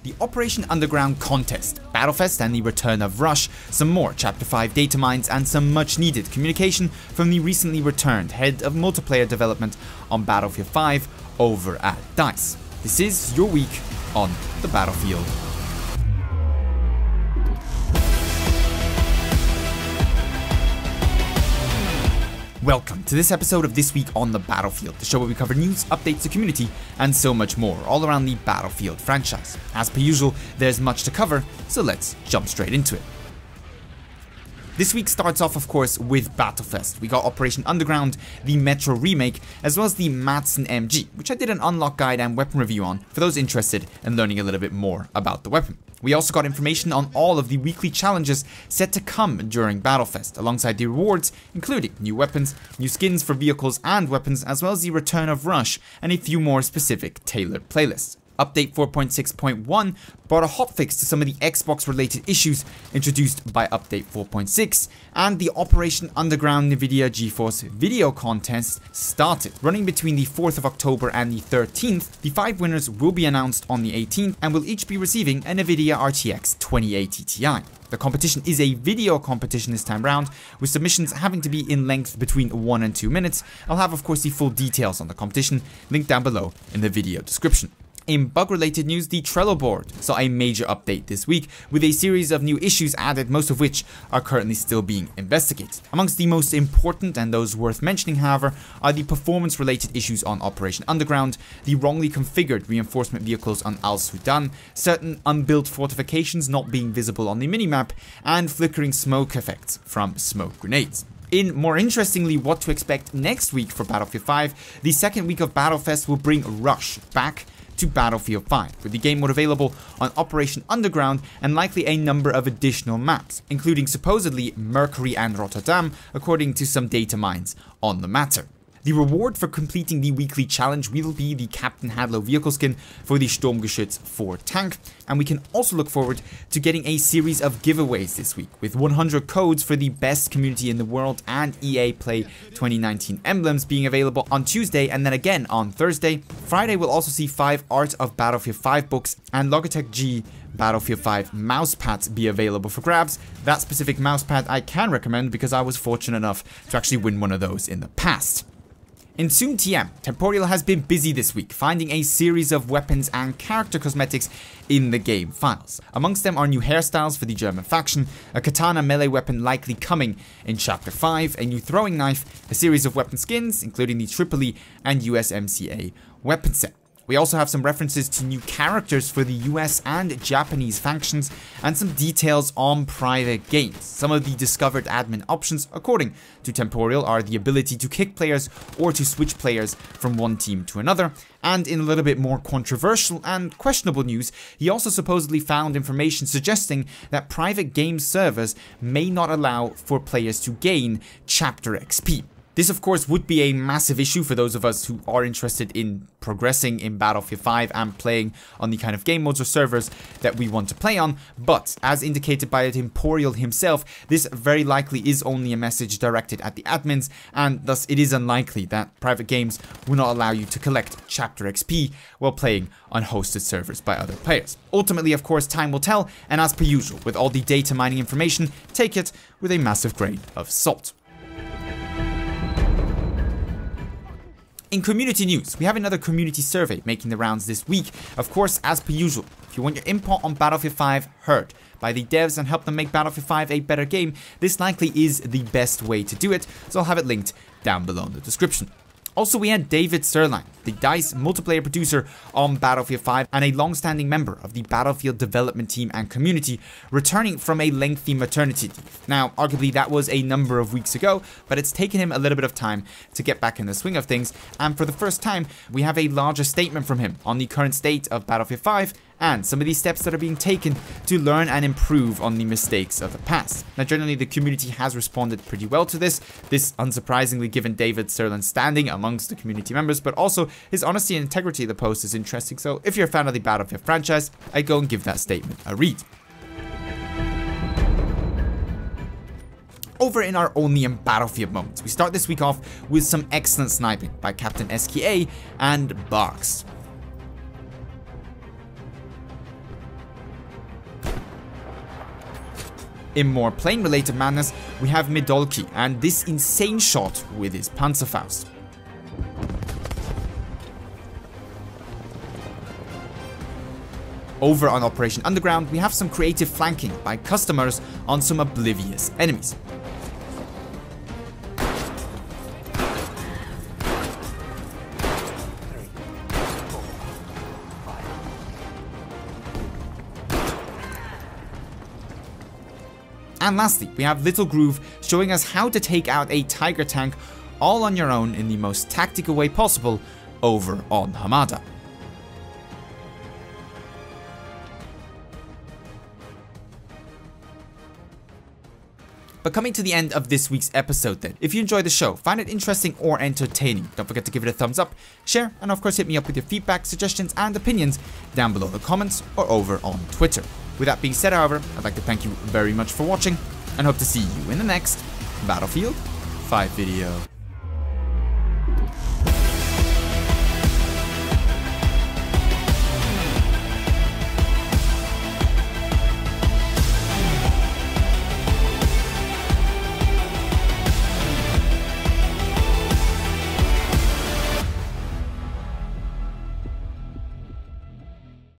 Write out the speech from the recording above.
The Operation Underground contest, Battlefest and the return of Rush, some more Chapter 5 data mines and some much needed communication from the recently returned head of multiplayer development on Battlefield 5 over at DICE. This is your week on the Battlefield. Welcome to this episode of This Week on the Battlefield, the show where we cover news, updates, the community, and so much more, all around the Battlefield franchise. As per usual, there's much to cover, so let's jump straight into it. This week starts off, of course, with Battlefest. We got Operation Underground, the Metro remake, as well as the Madsen MG, which I did an unlock guide and weapon review on for those interested in learning a little bit more about the weapon. We also got information on all of the weekly challenges set to come during Battlefest, alongside the rewards, including new weapons, new skins for vehicles and weapons, as well as the return of Rush, and a few more specific tailored playlists. Update 4.6.1 brought a hotfix to some of the Xbox related issues introduced by Update 4.6, and the Operation Underground Nvidia GeForce video contest started. Running between the 4th of October and the 13th, the 5 winners will be announced on the 18th and will each be receiving a Nvidia RTX 2080 Ti. The competition is a video competition this time round, with submissions having to be in length between 1 and 2 minutes. I'll have, of course, the full details on the competition linked down below in the video description. In bug-related news, the Trello board saw a major update this week, with a series of new issues added, most of which are currently still being investigated. Amongst the most important, and those worth mentioning however, are the performance-related issues on Operation Underground, the wrongly configured reinforcement vehicles on Al Sudan, certain unbuilt fortifications not being visible on the minimap, and flickering smoke effects from smoke grenades. In more interestingly, what to expect next week for Battlefield 5, the second week of Battlefest will bring Rush back to Battlefield 5, with the game mode available on Operation Underground and likely a number of additional maps, including supposedly Mercury and Rotterdam, according to some data mines on the matter. The reward for completing the weekly challenge will be the Captain Hadlow vehicle skin for the Sturmgeschütz 4 tank, and we can also look forward to getting a series of giveaways this week, with 100 codes for the best community in the world and EA Play 2019 emblems being available on Tuesday and then again on Thursday. Friday will also see 5 Art of Battlefield 5 books and Logitech G Battlefield 5 mousepads be available for grabs. That specific mousepad I can recommend because I was fortunate enough to actually win one of those in the past. In Soon TM, Temporal has been busy this week, finding a series of weapons and character cosmetics in the game files. Amongst them are new hairstyles for the German faction, a katana melee weapon likely coming in Chapter 5, a new throwing knife, a series of weapon skins, including the Tripoli and USMCA weapon set. We also have some references to new characters for the US and Japanese factions, and some details on private games. Some of the discovered admin options, according to Temporal, are the ability to kick players or to switch players from one team to another. And in a little bit more controversial and questionable news, he also supposedly found information suggesting that private game servers may not allow for players to gain Chapter XP. This, of course, would be a massive issue for those of us who are interested in progressing in Battlefield 5 and playing on the kind of game modes or servers that we want to play on, but as indicated by Temporal himself, this very likely is only a message directed at the admins, and thus it is unlikely that private games will not allow you to collect Chapter XP while playing on hosted servers by other players. Ultimately, of course, time will tell, and as per usual, with all the data mining information, take it with a massive grain of salt. In community news, we have another community survey making the rounds this week. Of course, as per usual, if you want your input on Battlefield 5 heard by the devs and help them make Battlefield 5 a better game, this likely is the best way to do it, so I'll have it linked down below in the description. Also, we had David Sirline, the DICE multiplayer producer on Battlefield 5 and a long-standing member of the Battlefield development team and community, returning from a lengthy maternity leave. Now, arguably that was a number of weeks ago, but it's taken him a little bit of time to get back in the swing of things, and for the first time, we have a larger statement from him on the current state of Battlefield 5 and some of these steps that are being taken to learn and improve on the mistakes of the past. Now, generally, the community has responded pretty well to this unsurprisingly given David Sirline's standing amongst the community members, but also his honesty and integrity of the post is interesting, so if you're a fan of the Battlefield franchise, I'd go and give that statement a read. Over in our Only in Battlefield moments, we start this week off with some excellent sniping by Captain SKA and Barks. In more plane-related madness, we have Midolki and this insane shot with his Panzerfaust. Over on Operation Underground, we have some creative flanking by customers on some oblivious enemies. And lastly, we have Little Groove showing us how to take out a Tiger tank all on your own in the most tactical way possible over on Hamada. But coming to the end of this week's episode then, if you enjoyed the show, find it interesting or entertaining, don't forget to give it a thumbs up, share, and of course hit me up with your feedback, suggestions, and opinions down below in the comments or over on Twitter. With that being said, however, I'd like to thank you very much for watching, and hope to see you in the next Battlefield 5 video.